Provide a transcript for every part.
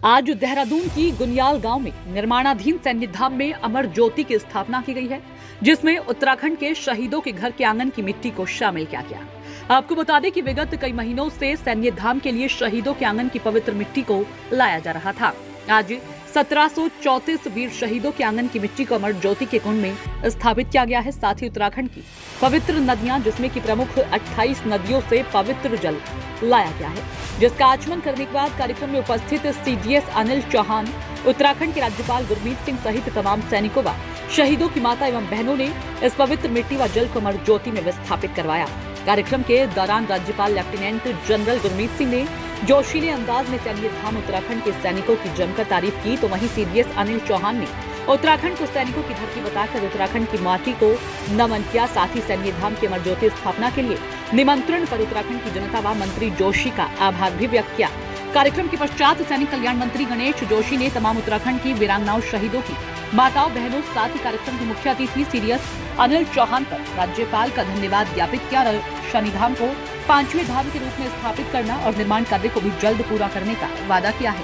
आज देहरादून की गुनियाल गांव में निर्माणाधीन सैन्य धाम में अमर ज्योति की स्थापना की गई है, जिसमें उत्तराखंड के शहीदों के घर के आंगन की मिट्टी को शामिल किया गया। आपको बता दें कि विगत कई महीनों से सैन्य धाम के लिए शहीदों के आंगन की पवित्र मिट्टी को लाया जा रहा था। आज 1734 वीर शहीदों के आंगन की मिट्टी को अमर ज्योति के कुंड में स्थापित किया गया है। साथ ही उत्तराखंड की पवित्र नदियां, जिसमें की प्रमुख 28 नदियों से पवित्र जल लाया गया है, जिसका आचमन करने के बाद कार्यक्रम में उपस्थित सीडीएस अनिल चौहान, उत्तराखंड के राज्यपाल गुरमीत सिंह सहित तमाम सैनिकों व शहीदों की माता एवं बहनों ने इस पवित्र मिट्टी व जल को अमर ज्योति में विस्थापित करवाया। कार्यक्रम के दौरान राज्यपाल लेफ्टिनेंट जनरल गुरमीत सिंह ने जोशीले अंदाज में सैन्य धाम उत्तराखंड के सैनिकों की जमकर तारीफ की, तो वहीं सीडीएस अनिल चौहान ने उत्तराखंड को सैनिकों की धरती बताकर उत्तराखंड की माटी को नमन किया। साथ ही सैन्य धाम की अमर ज्योति स्थापना के लिए निमंत्रण पर उत्तराखंड की जनता व मंत्री जोशी का आभार भी व्यक्त किया। कार्यक्रम के पश्चात सैनिक कल्याण मंत्री गणेश जोशी ने तमाम उत्तराखंड की वीरांगनाओं, शहीदों की माताओं, बहनों, साथ ही कार्यक्रम के मुख्य अतिथि सीडीएस अनिल चौहान पर राज्यपाल का धन्यवाद ज्ञापित किया और शनिधाम को 5वें धाम के रूप में स्थापित करना और निर्माण कार्य को भी जल्द पूरा करने का वादा किया है।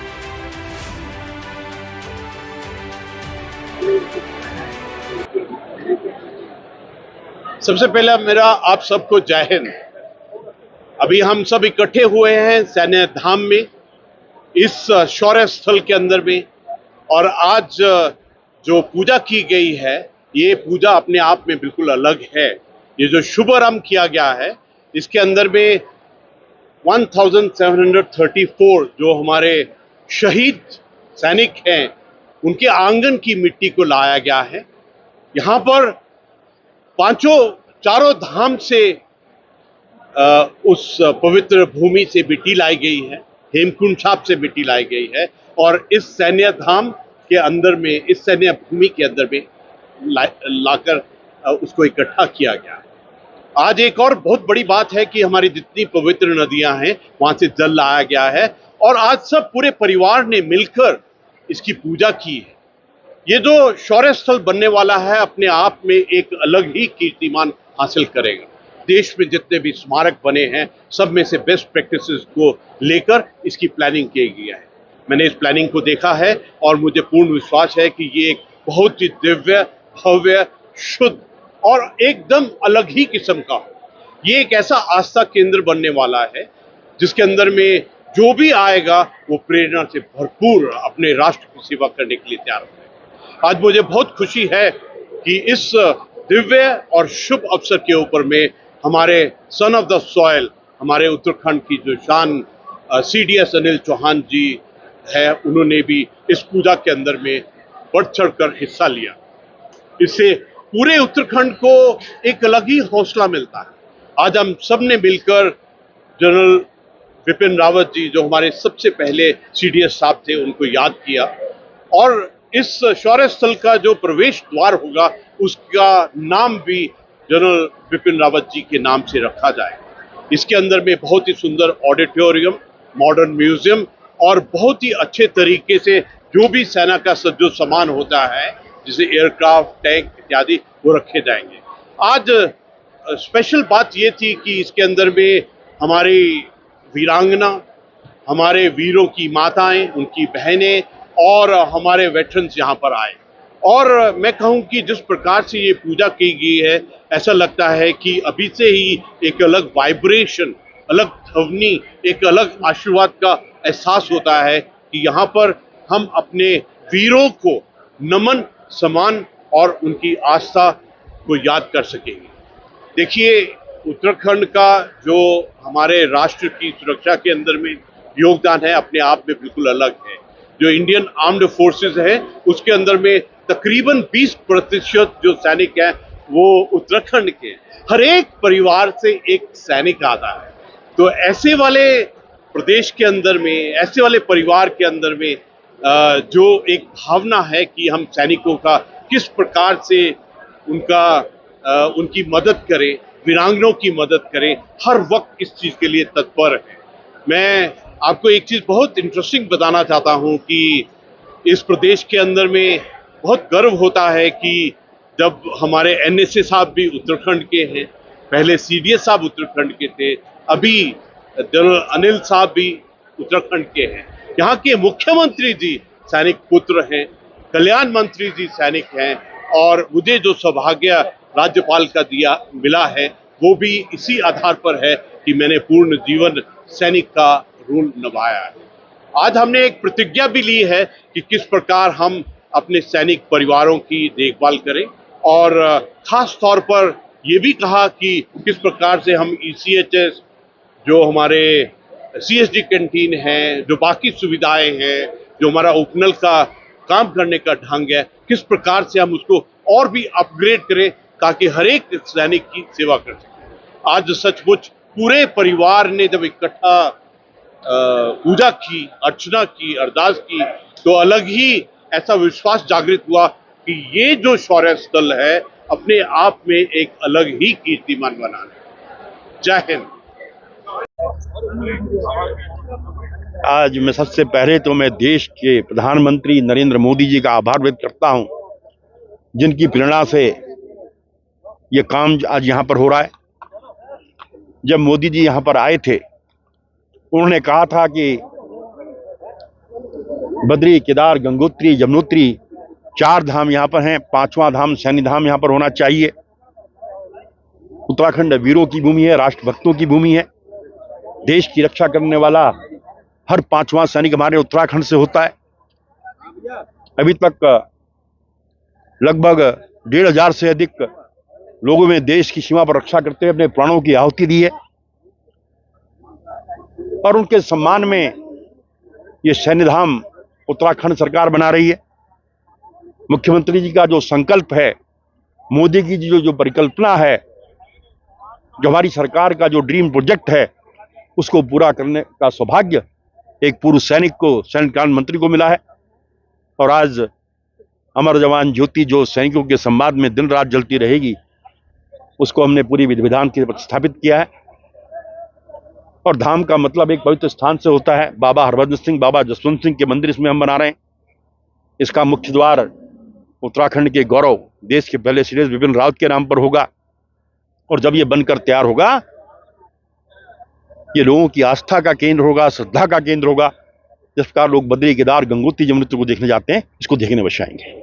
सबसे पहले मेरा आप सबको जय हिंद। अभी हम सब इकट्ठे हुए हैं सैन्य धाम में, इस शौर्य स्थल के अंदर में, और आज जो पूजा की गई है, ये पूजा अपने आप में बिल्कुल अलग है। ये जो शुभारंभ किया गया है, इसके अंदर में 1734 जो हमारे शहीद सैनिक हैं, उनके आंगन की मिट्टी को लाया गया है। यहाँ पर चारों धाम से उस पवित्र भूमि से मिट्टी लाई गई है, हेमकुंड साहब से मिट्टी लाई गई है, और इस सैन्य धाम के अंदर में, इस सैन्य भूमि के अंदर में लाकर उसको इकट्ठा किया गया है। आज एक और बहुत बड़ी बात है कि हमारी जितनी पवित्र नदियां हैं, वहां से जल लाया गया है, और आज सब पूरे परिवार ने मिलकर इसकी पूजा की है। ये जो शौर्य स्थल बनने वाला है, अपने आप में एक अलग ही कीर्तिमान हासिल करेगा। देश में जितने भी स्मारक बने हैं, सब में से बेस्ट प्रैक्टिसेस को लेकर इसकी प्लानिंग की गई है। मैंने इस प्लानिंग को देखा है और मुझे पूर्ण विश्वास है कि ये एक बहुत ही दिव्य, भव्य, शुद्ध और एकदम अलग ही किस्म का हो। ये एक ऐसा आस्था केंद्र बनने वाला है जिसके अंदर में जो भी आएगा वो प्रेरणा से भरपूर अपने राष्ट्र की सेवा करने के लिए तैयार हो। आज मुझे बहुत खुशी है कि इस दिव्य और शुभ अवसर के ऊपर में हमारे सन ऑफ द सॉइल, हमारे उत्तराखंड की जो शान सीडीएस अनिल चौहान जी है, उन्होंने भी इस पूजा के अंदर में बढ़ चढ़कर हिस्सा लिया। इससे पूरे उत्तराखंड को एक अलग ही हौसला मिलता है। आज हम सब ने मिलकर जनरल बिपिन रावत जी, जो हमारे सबसे पहले सीडीएस साहब थे, उनको याद किया, और इस शौर्य स्थल का जो प्रवेश द्वार होगा उसका नाम भी जनरल बिपिन रावत जी के नाम से रखा जाए। इसके अंदर में बहुत ही सुंदर ऑडिटोरियम, मॉडर्न म्यूजियम और बहुत ही अच्छे तरीके से जो भी सेना का जो सामान होता है, जैसे एयरक्राफ्ट, टैंक इत्यादि, वो रखे जाएंगे। आज स्पेशल बात ये थी कि इसके अंदर में हमारी वीरांगना, हमारे वीरों की माताएं, उनकी बहनें और हमारे वेटरन्स यहाँ पर आए, और मैं कहूँ कि जिस प्रकार से ये पूजा की गई है, ऐसा लगता है कि अभी से ही एक अलग वाइब्रेशन, अलग ध्वनि, एक अलग आशीर्वाद का एहसास होता है कि यहाँ पर हम अपने वीरों को नमन, सम्मान और उनकी आस्था को याद कर सकेंगे। देखिए, उत्तराखंड का जो हमारे राष्ट्र की सुरक्षा के अंदर में योगदान है, अपने आप में बिल्कुल अलग है। जो इंडियन आर्म्ड फोर्सेस है, उसके अंदर में तकरीबन 20% जो सैनिक हैं वो उत्तराखंड के। हर एक परिवार से एक सैनिक आता है। तो ऐसे वाले प्रदेश के अंदर में, ऐसे वाले परिवार के अंदर में जो एक भावना है कि हम सैनिकों का किस प्रकार से उनकी मदद करें, वीरांगनाओं की मदद करें, हर वक्त इस चीज के लिए तत्पर है। मैं आपको एक चीज बहुत इंटरेस्टिंग बताना चाहता हूं कि इस प्रदेश के अंदर में बहुत गर्व होता है कि जब हमारे एनएसए साहब भी उत्तराखंड के हैं, पहले सीडीएस साहब उत्तराखंड के थे, अभी जनरल अनिल साहब भी उत्तराखंड के हैं, यहाँ के मुख्यमंत्री जी सैनिक पुत्र हैं, कल्याण मंत्री जी सैनिक हैं, और मुझे जो सौभाग्य राज्यपाल का दिया मिला है वो भी इसी आधार पर है कि मैंने पूर्ण जीवन सैनिक का रोल निभाया है। आज हमने एक प्रतिज्ञा भी ली है कि किस प्रकार हम अपने सैनिक परिवारों की देखभाल करें, और खास तौर पर ये भी कहा कि किस प्रकार से हम ECHS, जो हमारे CSD कैंटीन है, जो बाकी सुविधाएं हैं, जो हमारा ओपनल का काम करने का ढंग है, किस प्रकार से हम उसको और भी अपग्रेड करें ताकि हर एक सैनिक की सेवा कर सकें। आज सचमुच पूरे परिवार ने जब इकट्ठा पूजा की, अर्चना की, अरदास की, तो अलग ही ऐसा विश्वास जागृत हुआ कि ये जो शौर्य स्थल है अपने आप में एक अलग ही कीर्तिमान बना है। जय हिंद। आज मैं सबसे पहले तो मैं देश के प्रधानमंत्री नरेंद्र मोदी जी का आभार व्यक्त करता हूं, जिनकी प्रेरणा से ये काम आज यहाँ पर हो रहा है। जब मोदी जी यहाँ पर आए थे, उन्होंने कहा था कि बद्री, केदार, गंगोत्री, यमुनोत्री 4 धाम यहाँ पर हैं, 5वां धाम सैन्य धाम यहाँ पर होना चाहिए। उत्तराखंड वीरों की भूमि है, राष्ट्रभक्तों की भूमि है। देश की रक्षा करने वाला हर 5वां सैनिक हमारे उत्तराखंड से होता है। अभी तक लगभग 1,500 से अधिक लोगों ने देश की सीमा पर रक्षा करते हुए अपने प्राणों की आहुति दी है, और उनके सम्मान में ये सैन्य धाम उत्तराखंड सरकार बना रही है। मुख्यमंत्री जी का जो संकल्प है, मोदी की जो परिकल्पना है, जो हमारी सरकार का जो ड्रीम प्रोजेक्ट है, उसको पूरा करने का सौभाग्य एक पूर्व सैनिक को, सैनिक कल्याण मंत्री को मिला है। और आज अमर जवान ज्योति जो सैनिकों के सम्मान में दिन रात जलती रहेगी, उसको हमने पूरी विधि विधान के स्थापित किया है। और धाम का मतलब एक पवित्र स्थान से होता है। बाबा हरभजन सिंह, बाबा जसवंत सिंह के मंदिर इसमें हम बना रहे हैं। इसका मुख्य द्वार उत्तराखंड के गौरव, देश के पहले श्री विपिन रावत के नाम पर होगा, और जब ये बनकर तैयार होगा, ये लोगों की आस्था का केंद्र होगा, श्रद्धा का केंद्र होगा। जिस प्रकार लोग बद्री, केदार, गंगोत्री, यमुनोत्री को देखने जाते हैं, इसको देखने अवश्य आएंगे।